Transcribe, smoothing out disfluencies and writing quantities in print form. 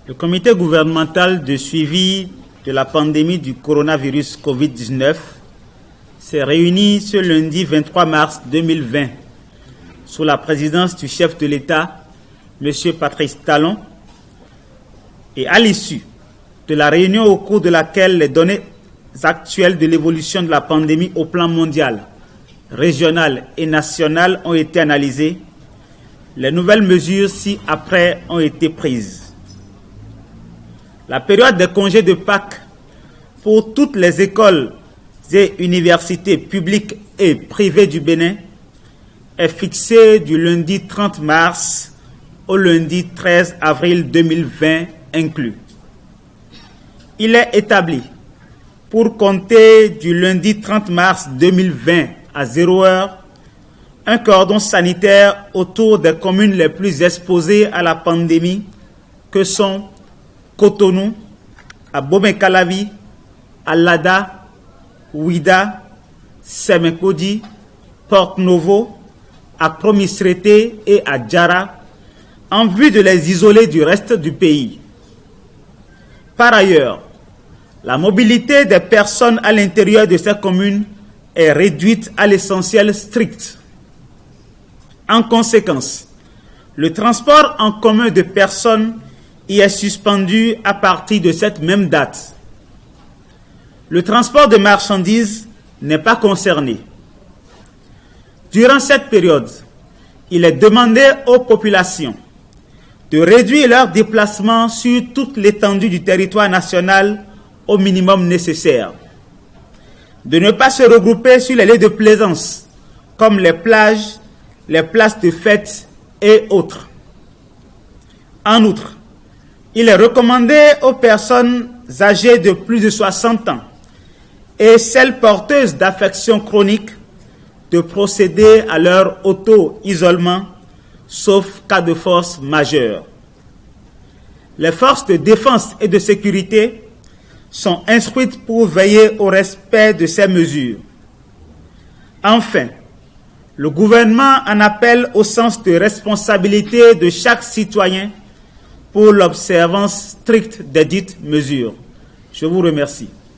Le comité gouvernemental de suivi de la pandémie du coronavirus Covid-19 s'est réuni ce lundi 23 mars 2020 sous la présidence du chef de l'État, M. Patrice Talon, et à l'issue de la réunion au cours de laquelle les données actuelles de l'évolution de la pandémie au plan mondial, régional et national ont été analysées, les nouvelles mesures ci-après ont été prises. La période des congés de Pâques pour toutes les écoles et universités publiques et privées du Bénin est fixée du lundi 30 mars au lundi 13 avril 2020 inclus. Il est établi, pour compter du lundi 30 mars 2020 à 0 heure, un cordon sanitaire autour des communes les plus exposées à la pandémie que sont Cotonou, Abomey-Calavi, Alada, Ouida, Sémékodi, Porte-Novo, à Promisrété et à Djara, en vue de les isoler du reste du pays. Par ailleurs, la mobilité des personnes à l'intérieur de ces communes est réduite à l'essentiel strict. En conséquence, le transport en commun de personnes y est suspendu à partir de cette même date. Le transport de marchandises n'est pas concerné. Durant cette période, il est demandé aux populations de réduire leurs déplacements sur toute l'étendue du territoire national au minimum nécessaire, de ne pas se regrouper sur les lieux de plaisance comme les plages, les places de fête et autres. En outre, il est recommandé aux personnes âgées de plus de 60 ans et celles porteuses d'affections chroniques de procéder à leur auto-isolement, sauf cas de force majeure. Les forces de défense et de sécurité sont instruites pour veiller au respect de ces mesures. Enfin, le gouvernement en appelle au sens de responsabilité de chaque citoyen pour l'observance stricte des dites mesures. Je vous remercie.